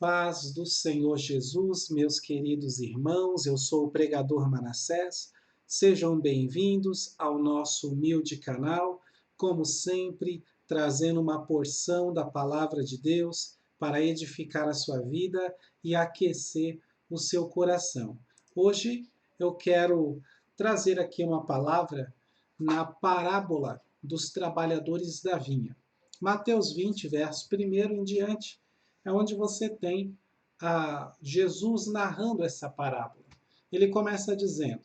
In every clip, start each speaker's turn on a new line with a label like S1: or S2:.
S1: Paz do Senhor Jesus, meus queridos irmãos, eu sou o pregador Manassés. Sejam bem-vindos ao nosso humilde canal, como sempre, trazendo uma porção da palavra de Deus para edificar a sua vida e aquecer o seu coração. Hoje eu quero trazer aqui uma palavra na parábola dos trabalhadores da vinha. Mateus 20, verso 1 em diante, é onde você tem Jesus narrando essa parábola. Ele começa dizendo: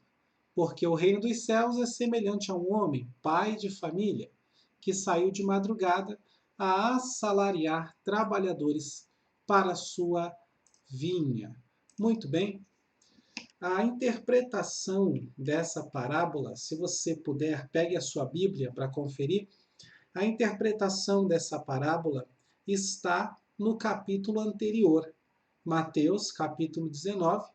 S1: porque o reino dos céus é semelhante a um homem, pai de família, que saiu de madrugada a assalariar trabalhadores para a sua vinha. Muito bem. A interpretação dessa parábola, se você puder, pegue a sua Bíblia para conferir. A interpretação dessa parábola está no capítulo anterior, Mateus, capítulo 19,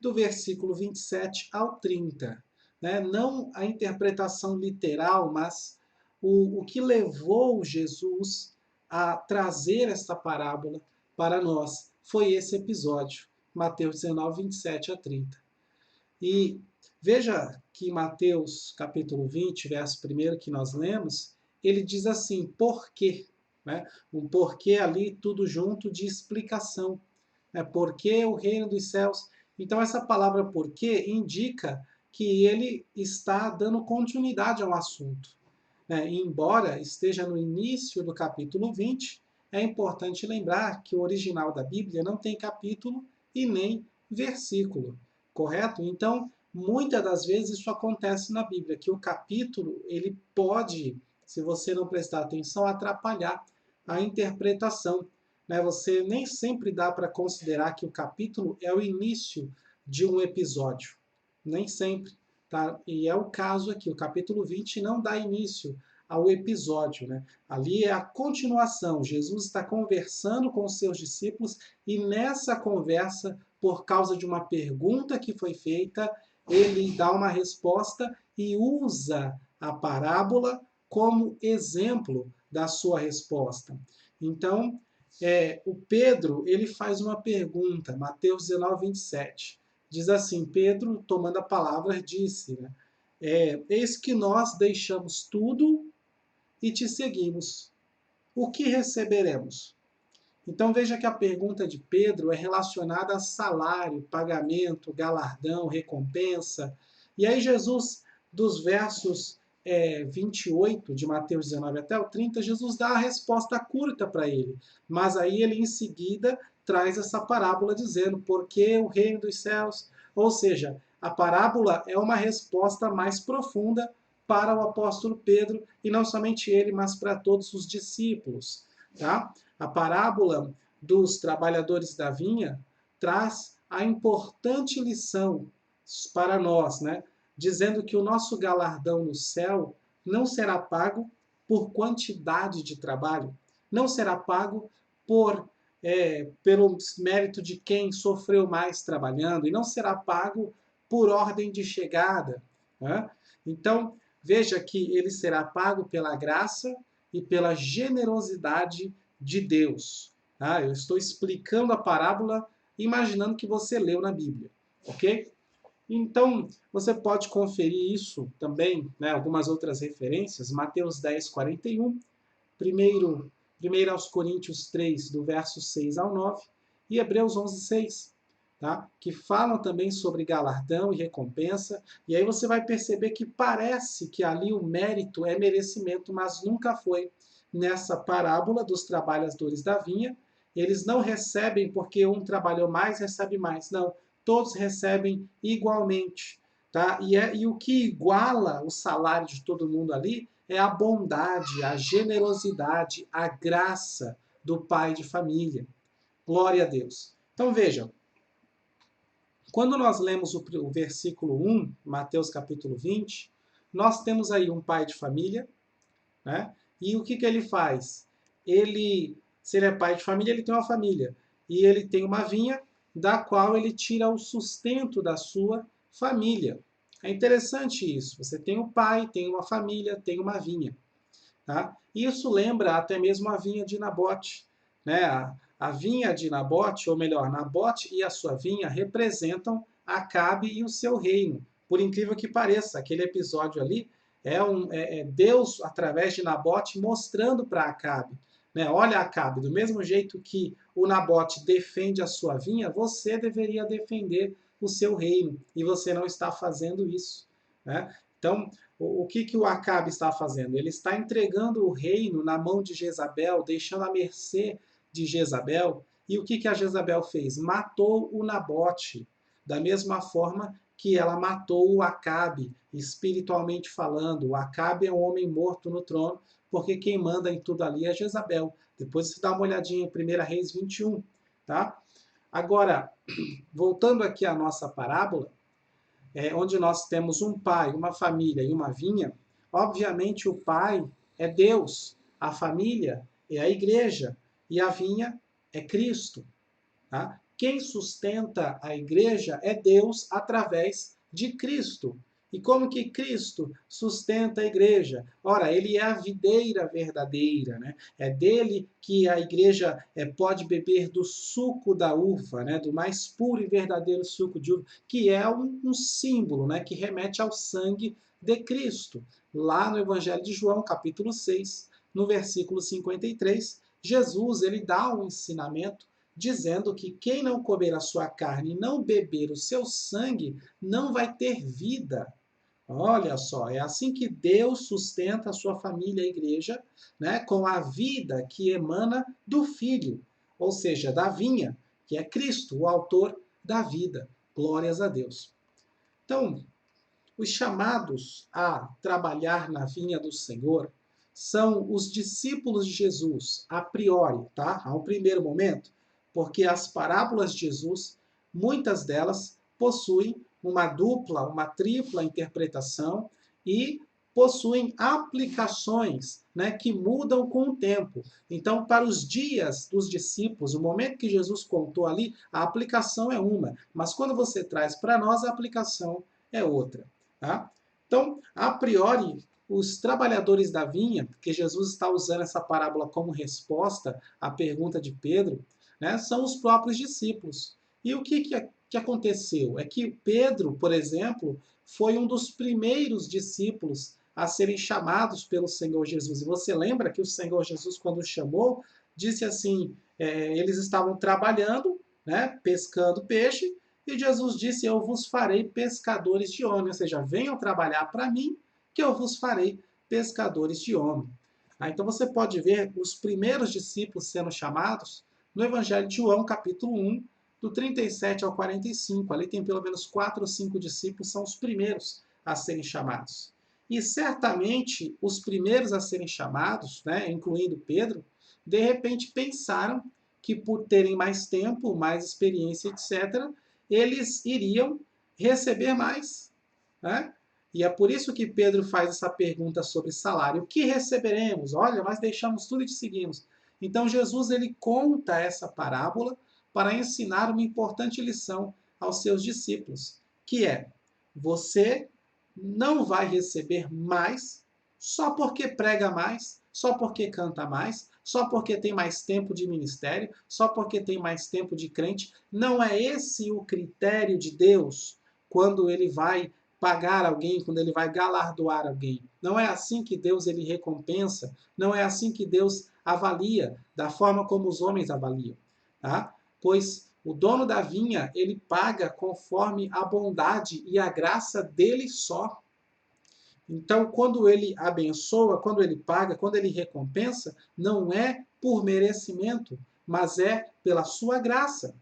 S1: do versículo 27 ao 30. Né? Não a interpretação literal, mas o que levou Jesus a trazer esta parábola para nós foi esse episódio, Mateus 19, 27 a 30. E veja que Mateus, capítulo 20, verso 1 que nós lemos, ele diz assim, por quê? Né? Um porquê ali, tudo junto de explicação. Né? Por que o reino dos céus? Então, essa palavra porquê indica que ele está dando continuidade ao assunto. Né? Embora esteja no início do capítulo 20, é importante lembrar que o original da Bíblia não tem capítulo e nem versículo, correto? Então, muitas das vezes isso acontece na Bíblia, que o capítulo ele pode, se você não prestar atenção, atrapalhar a interpretação. Né? Você nem sempre dá para considerar que o capítulo é o início de um episódio. Nem sempre. Tá? E é o caso aqui. O capítulo 20 não dá início ao episódio. Né? Ali é a continuação. Jesus está conversando com os seus discípulos e nessa conversa, por causa de uma pergunta que foi feita, ele dá uma resposta e usa a parábola como exemplo da sua resposta. Então, o Pedro ele faz uma pergunta, Mateus 19, 27. Diz assim, Pedro, tomando a palavra, disse, né, eis que nós deixamos tudo e te seguimos. O que receberemos? Então veja que a pergunta de Pedro é relacionada a salário, pagamento, galardão, recompensa. E aí Jesus, dos versos 28 de Mateus 19 até o 30, Jesus dá a resposta curta para ele. Mas aí ele em seguida traz essa parábola dizendo, porque o reino dos céus? Ou seja, a parábola é uma resposta mais profunda para o apóstolo Pedro, e não somente ele, mas para todos os discípulos. Tá? A parábola dos trabalhadores da vinha traz a importante lição para nós, né? Dizendo que o nosso galardão no céu não será pago por quantidade de trabalho, não será pago pelo mérito de quem sofreu mais trabalhando, e não será pago por ordem de chegada. Né? Então, veja que ele será pago pela graça e pela generosidade de Deus. Tá? Eu estou explicando a parábola imaginando que você leu na Bíblia, ok? Então, você pode conferir isso também, né, algumas outras referências, Mateus 10, 41, primeiro aos Coríntios 3, do verso 6 ao 9, e Hebreus 11, 6. Tá? Que falam também sobre galardão e recompensa, e aí você vai perceber que parece que ali o mérito é merecimento, mas nunca foi. Nessa parábola dos trabalhadores da vinha, eles não recebem porque um trabalhou mais, recebe mais. Não, todos recebem igualmente. Tá? E o que iguala o salário de todo mundo ali é a bondade, a generosidade, a graça do pai de família. Glória a Deus. Então vejam, quando nós lemos o versículo 1, Mateus capítulo 20, nós temos aí um pai de família, né? E o que ele faz? Se ele é pai de família, ele tem uma família. E ele tem uma vinha da qual ele tira o sustento da sua família. É interessante isso. Você tem um pai, tem uma família, tem uma vinha. Tá? Isso lembra até mesmo a vinha de Nabote. Né? A vinha de Nabote, ou melhor, Nabote e a sua vinha representam Acabe e o seu reino. Por incrível que pareça, aquele episódio ali é Deus, através de Nabote, mostrando para Acabe, né? Olha, Acabe, do mesmo jeito que o Nabote defende a sua vinha, você deveria defender o seu reino, e você não está fazendo isso, né? Então, o que o Acabe está fazendo? Ele está entregando o reino na mão de Jezabel, deixando à mercê de Jezabel. E o que a Jezabel fez? Matou o Nabote, da mesma forma que ela matou o Acabe, espiritualmente falando. O Acabe é um homem morto no trono, porque quem manda em tudo ali é Jezabel. Depois você dá uma olhadinha em 1 Reis 21, tá? Agora, voltando aqui à nossa parábola, onde nós temos um pai, uma família e uma vinha, obviamente o pai é Deus, a família é a igreja e a vinha é Cristo. Tá? Quem sustenta a igreja é Deus através de Cristo. E como que Cristo sustenta a igreja? Ora, ele é a videira verdadeira, né? É dele que a igreja pode beber do suco da uva, né? Do mais puro e verdadeiro suco de uva, que é um símbolo, né? Que remete ao sangue de Cristo. Lá no Evangelho de João, capítulo 6, no versículo 53, Jesus ele dá um ensinamento dizendo que quem não comer a sua carne e não beber o seu sangue não vai ter vida. Olha só, é assim que Deus sustenta a sua família, a igreja, né, com a vida que emana do Filho, ou seja, da vinha, que é Cristo, o autor da vida. Glórias a Deus. Então, os chamados a trabalhar na vinha do Senhor são os discípulos de Jesus, a priori, tá? A um primeiro momento, porque as parábolas de Jesus, muitas delas possuem uma dupla, uma tripla interpretação e possuem aplicações, né, que mudam com o tempo. Então, para os dias dos discípulos, o momento que Jesus contou ali, a aplicação é uma, mas quando você traz para nós, a aplicação é outra. Tá? Então, a priori, os trabalhadores da vinha, porque Jesus está usando essa parábola como resposta à pergunta de Pedro, né, são os próprios discípulos. E o que aconteceu? É que Pedro, por exemplo, foi um dos primeiros discípulos a serem chamados pelo Senhor Jesus. E você lembra que o Senhor Jesus, quando o chamou, disse assim, eles estavam trabalhando, né, pescando peixe, e Jesus disse, eu vos farei pescadores de homens, ou seja, venham trabalhar para mim, que eu vos farei pescadores de homens. Então você pode ver os primeiros discípulos sendo chamados no Evangelho de João, capítulo 1, do 37 ao 45. Ali tem pelo menos 4 ou 5 discípulos, são os primeiros a serem chamados. E certamente os primeiros a serem chamados, né, incluindo Pedro, de repente pensaram que por terem mais tempo, mais experiência, etc., eles iriam receber mais. Né? E é por isso que Pedro faz essa pergunta sobre salário. O que receberemos? Olha, nós deixamos tudo e te seguimos. Então Jesus ele conta essa parábola para ensinar uma importante lição aos seus discípulos, que é: você não vai receber mais só porque prega mais, só porque canta mais, só porque tem mais tempo de ministério, só porque tem mais tempo de crente. Não é esse o critério de Deus quando ele vai pagar alguém, quando ele vai galardoar alguém. Não é assim que Deus ele recompensa, não é assim que Deus avalia, da forma como os homens avaliam. Tá? Pois o dono da vinha, ele paga conforme a bondade e a graça dele só. Então, quando ele abençoa, quando ele paga, quando ele recompensa, não é por merecimento, mas é pela sua graça.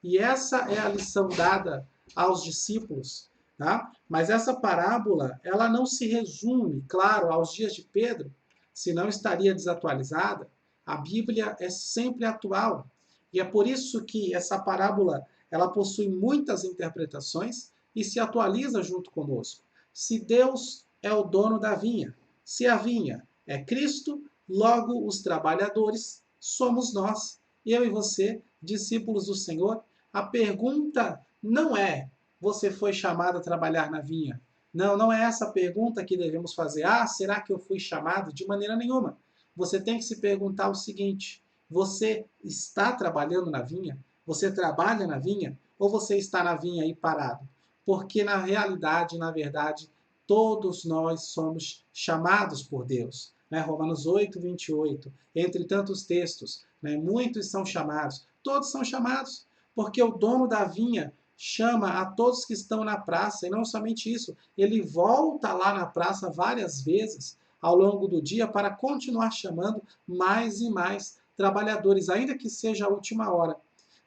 S1: E essa é a lição dada aos discípulos. Tá? Mas essa parábola, ela não se resume, claro, aos dias de Pedro, senão estaria desatualizada. A Bíblia é sempre atual. E é por isso que essa parábola, ela possui muitas interpretações e se atualiza junto conosco. Se Deus é o dono da vinha, se a vinha é Cristo, logo os trabalhadores somos nós, eu e você, discípulos do Senhor. A pergunta não é: você foi chamado a trabalhar na vinha? Não, não é essa a pergunta que devemos fazer. Ah, será que eu fui chamado? De maneira nenhuma. Você tem que se perguntar o seguinte: Você está trabalhando na vinha? Você trabalha na vinha? Ou você está na vinha aí parado? Porque na realidade, na verdade, todos nós somos chamados por Deus. Né? Romanos 8, 28, entre tantos textos, né? Muitos são chamados, todos são chamados, porque o dono da vinha chama a todos que estão na praça, e não somente isso, ele volta lá na praça várias vezes ao longo do dia para continuar chamando mais e mais trabalhadores, ainda que seja a última hora.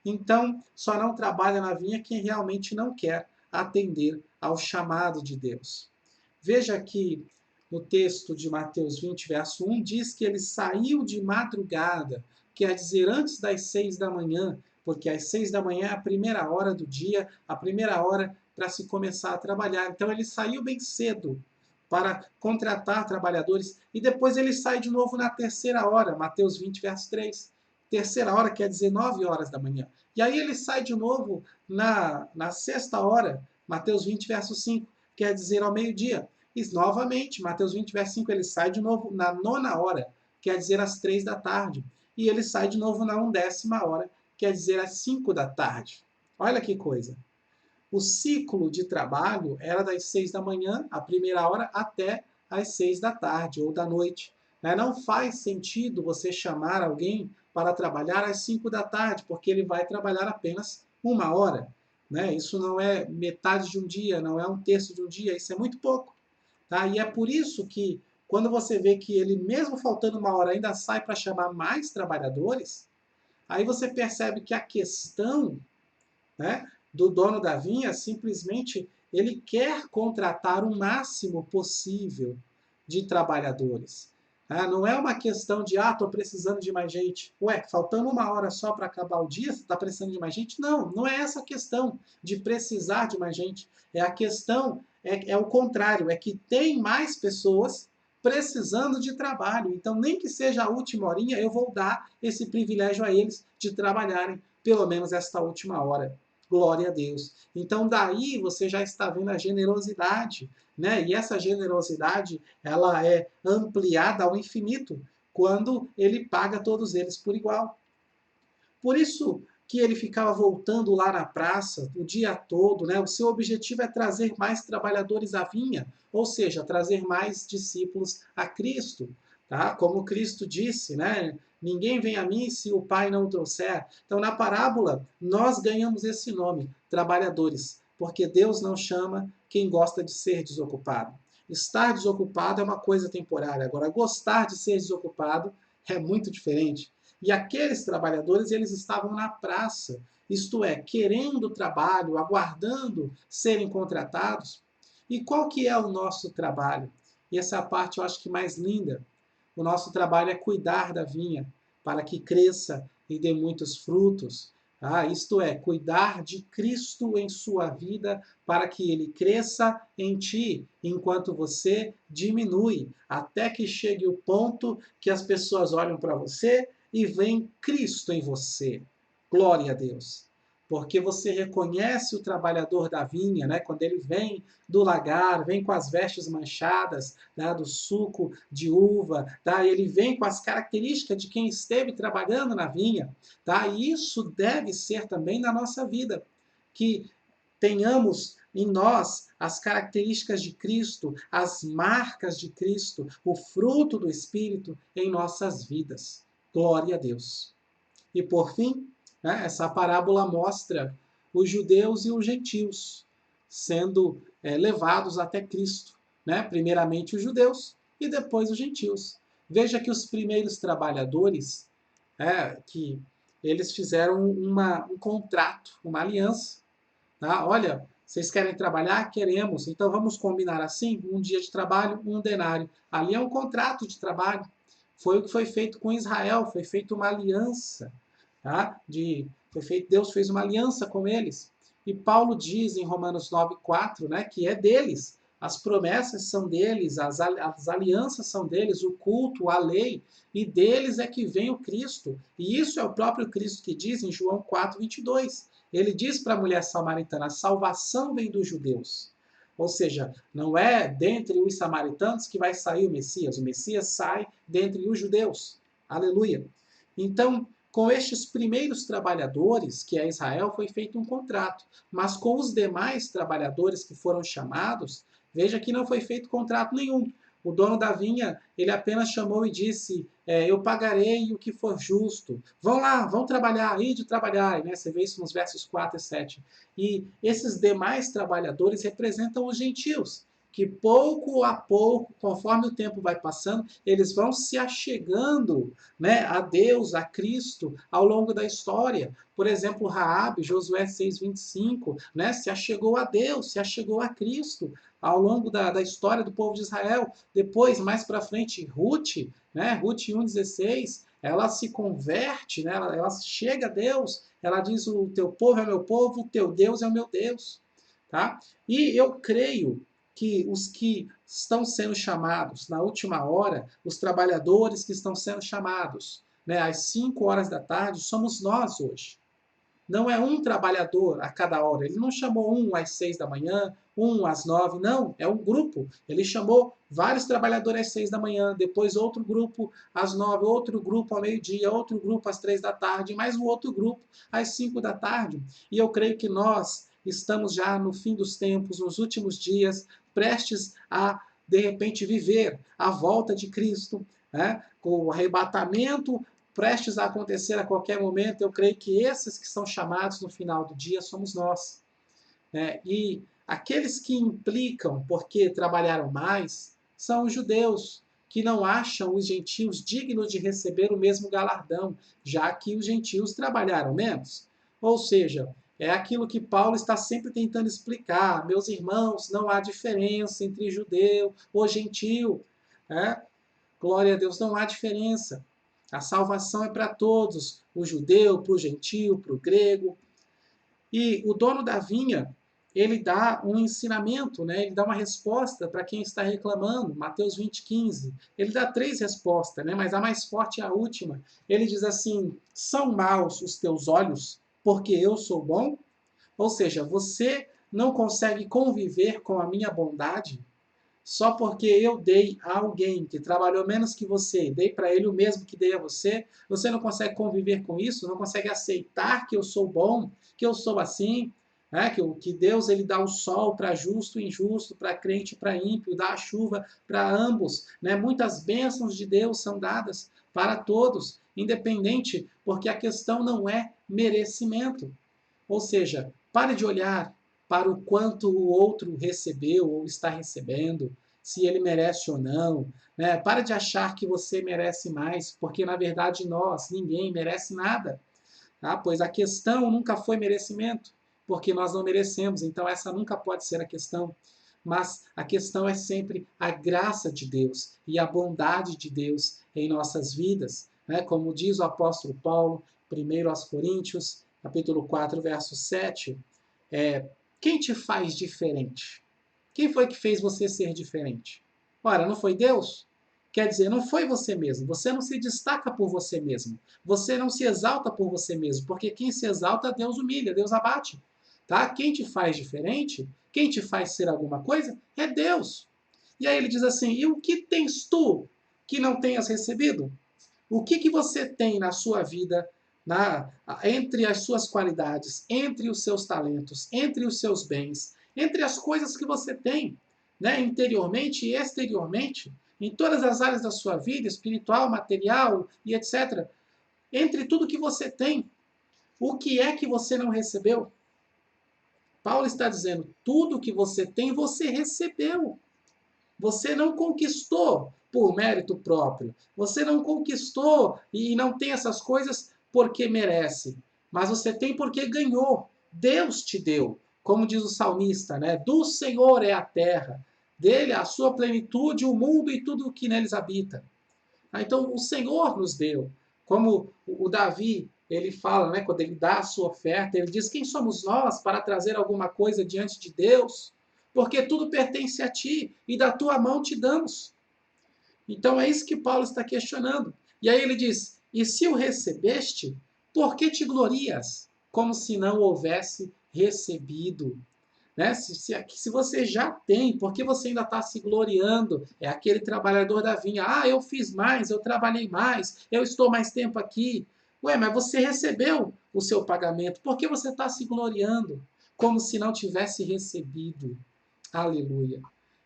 S1: Então, só não trabalha na vinha quem realmente não quer atender ao chamado de Deus. Veja que no texto de Mateus 20, verso 1, diz que ele saiu de madrugada, quer dizer, antes das 6 da manhã, porque às 6 da manhã é a primeira hora do dia, a primeira hora para se começar a trabalhar. Então ele saiu bem cedo para contratar trabalhadores e depois ele sai de novo na terceira hora, Mateus 20, verso 3. Terceira hora quer dizer 9 horas da manhã. E aí ele sai de novo na sexta hora, Mateus 20, verso 5, quer dizer ao meio-dia. E novamente, Mateus 20, verso 5, ele sai de novo na nona hora, quer dizer às 3 da tarde. E ele sai de novo na 1ª hora, quer dizer às 5 da tarde. Olha que coisa. O ciclo de trabalho era das 6 da manhã, a primeira hora, até às 6 da tarde ou da noite. Não faz sentido você chamar alguém para trabalhar às 5 da tarde, porque ele vai trabalhar apenas 1 hora. Isso não é metade de um dia, não é um terço de um dia, isso é muito pouco. Tá? E é por isso que, quando você vê que ele, mesmo faltando 1 hora, ainda sai para chamar mais trabalhadores, aí você percebe que a questão, né, do dono da vinha simplesmente ele quer contratar o máximo possível de trabalhadores. Não é uma questão de, estou precisando de mais gente. Ué, faltando 1 hora só para acabar o dia, você está precisando de mais gente? Não, não é essa a questão de precisar de mais gente. A questão é o contrário, é que tem mais pessoas precisando de trabalho. Então, nem que seja a última horinha, eu vou dar esse privilégio a eles de trabalharem pelo menos esta última hora. Glória a Deus. Então, daí você já está vendo a generosidade, né? E essa generosidade, ela é ampliada ao infinito quando ele paga todos eles por igual. Por isso que ele ficava voltando lá na praça o dia todo, né? O seu objetivo é trazer mais trabalhadores à vinha, ou seja, trazer mais discípulos a Cristo, tá? Como Cristo disse, né? Ninguém vem a mim se o Pai não o trouxer. Então, na parábola, nós ganhamos esse nome, trabalhadores, porque Deus não chama quem gosta de ser desocupado. Estar desocupado é uma coisa temporária. Agora, gostar de ser desocupado é muito diferente. E aqueles trabalhadores, eles estavam na praça, isto é, querendo trabalho, aguardando serem contratados. E qual que é o nosso trabalho? E essa é a parte, eu acho que mais linda. O nosso trabalho é cuidar da vinha, para que cresça e dê muitos frutos. Isto é, cuidar de Cristo em sua vida, para que ele cresça em ti, enquanto você diminui, até que chegue o ponto que as pessoas olham para você e veem Cristo em você. Glória a Deus. Porque você reconhece o trabalhador da vinha, né? Quando ele vem do lagar, vem com as vestes manchadas, né? Do suco de uva, tá? Ele vem com as características de quem esteve trabalhando na vinha, tá? E isso deve ser também na nossa vida, que tenhamos em nós as características de Cristo, as marcas de Cristo, o fruto do Espírito em nossas vidas. Glória a Deus. E por fim, né, essa parábola mostra os judeus e os gentios sendo levados até Cristo. Né? Primeiramente os judeus e depois os gentios. Veja que os primeiros trabalhadores, que eles fizeram um contrato, uma aliança. Tá? Olha, vocês querem trabalhar? Queremos. Então vamos combinar assim? Um dia de trabalho, um denário. Ali é um contrato de trabalho. Foi o que foi feito com Israel, foi feita uma aliança. Tá? Deus fez uma aliança com eles. E Paulo diz em Romanos 9,4, né, que é deles. As promessas são deles, as alianças são deles, o culto, a lei, e deles é que vem o Cristo. E isso é o próprio Cristo que diz em João 4,22. Ele diz para a mulher samaritana, a salvação vem dos judeus. Ou seja, não é dentre os samaritanos que vai sair o Messias sai dentre os judeus. Aleluia. Então, Com estes primeiros trabalhadores, que é Israel, foi feito um contrato, mas com os demais trabalhadores que foram chamados, veja que não foi feito contrato nenhum. O dono da vinha, ele apenas chamou e disse, eu pagarei o que for justo. Vão lá, vão trabalhar, ide trabalhar. Né? Você vê isso nos versos 4 e 7. E esses demais trabalhadores representam os gentios, que pouco a pouco, conforme o tempo vai passando, eles vão se achegando, né, a Deus, a Cristo, ao longo da história. Por exemplo, Raabe, Josué 6:25, né, se achegou a Deus, se achegou a Cristo ao longo da história do povo de Israel. Depois, mais para frente, Ruth, né, Ruth 1:16, ela se converte, né, ela chega a Deus, ela diz, o teu povo é meu povo, o teu Deus é o meu Deus. Tá? E eu creio que os que estão sendo chamados na última hora, os trabalhadores que estão sendo chamados, né, às 5 horas da tarde, somos nós hoje. Não é um trabalhador a cada hora. Ele não chamou um às 6 da manhã, um às 9, não. É um grupo. Ele chamou vários trabalhadores às 6 da manhã, depois outro grupo às 9, outro grupo ao meio-dia, outro grupo às 3 da tarde, mais um outro grupo às 5 da tarde. E eu creio que nós estamos já no fim dos tempos, nos últimos dias, prestes a, de repente, viver a volta de Cristo, né? Com o arrebatamento prestes a acontecer a qualquer momento. Eu creio que esses que são chamados no final do dia somos nós. Né? E aqueles que implicam porque trabalharam mais são os judeus, que não acham os gentios dignos de receber o mesmo galardão, já que os gentios trabalharam menos. Ou seja, é aquilo que Paulo está sempre tentando explicar. Meus irmãos, não há diferença entre judeu ou gentio. Né? Glória a Deus, não há diferença. A salvação é para todos, o judeu, para o gentio, para o grego. E o dono da vinha, ele dá um ensinamento, né? Ele dá uma resposta para quem está reclamando. Mateus 20:15. Ele dá 3 respostas, né? Mas a mais forte é a última. Ele diz assim, são maus os teus olhos, porque eu sou bom? Ou seja, você não consegue conviver com a minha bondade? Só porque eu dei a alguém que trabalhou menos que você, dei para ele o mesmo que dei a você, você não consegue conviver com isso, não consegue aceitar que eu sou bom, que eu sou assim, né? que Deus ele dá o sol para justo e injusto, para crente e para ímpio, dá a chuva para ambos. Né? Muitas bênçãos de Deus são dadas para todos, independente, porque a questão não é merecimento. Ou seja, pare de olhar para o quanto o outro recebeu ou está recebendo, se ele merece ou não. Né? Para de achar que você merece mais, porque na verdade ninguém merece nada. Tá? Pois a questão nunca foi merecimento, porque nós não merecemos, então essa nunca pode ser a questão. Mas a questão é sempre a graça de Deus e a bondade de Deus em nossas vidas. Né? Como diz o apóstolo Paulo, 1 aos Coríntios, capítulo 4, verso 7, quem te faz diferente? Quem foi que fez você ser diferente? Ora, não foi Deus? Quer dizer, não foi você mesmo. Você não se destaca por você mesmo. Você não se exalta por você mesmo. Porque quem se exalta, Deus humilha, Deus abate. Tá? Quem te faz diferente, quem te faz ser alguma coisa, é Deus. E aí ele diz assim, e o que tens tu que não tenhas recebido? O que você tem na sua vida, entre as suas qualidades, entre os seus talentos, entre os seus bens, entre as coisas que você tem, né, interiormente e exteriormente, em todas as áreas da sua vida, espiritual, material e etc. Entre tudo que você tem, o que é que você não recebeu? Paulo está dizendo, tudo que você tem, você recebeu. Você não conquistou por mérito próprio. Você não conquistou e não tem essas coisas porque merece. Mas você tem porque ganhou. Deus te deu. Como diz o salmista, né? Do Senhor é a terra. Dele a sua plenitude, o mundo e tudo o que neles habita. Então o Senhor nos deu. Como o Davi, ele fala, né, quando ele dá a sua oferta, ele diz, quem somos nós para trazer alguma coisa diante de Deus? Porque tudo pertence a ti e da tua mão te damos. Então é isso que Paulo está questionando. E aí ele diz, e se o recebeste, por que te glorias? Como se não houvesse recebido. Né? Se você já tem, por que você ainda está se gloriando? É aquele trabalhador da vinha. Ah, eu fiz mais, eu trabalhei mais, eu estou mais tempo aqui. Ué, mas você recebeu o seu pagamento, por que você está se gloriando como se não tivesse recebido? Aleluia.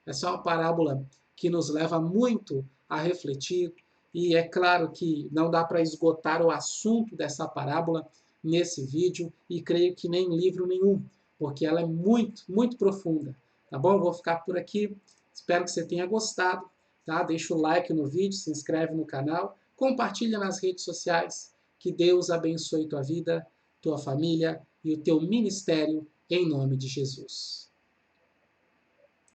S1: Essa é uma parábola que nos leva muito a refletir, e é claro que não dá para esgotar o assunto dessa parábola nesse vídeo, e creio que nem livro nenhum, porque ela é muito, muito profunda. Tá bom? Eu vou ficar por aqui. Espero que você tenha gostado. Tá? Deixa o like no vídeo, se inscreve no canal, compartilha nas redes sociais. Que Deus abençoe tua vida, tua família e o teu ministério, em nome de Jesus.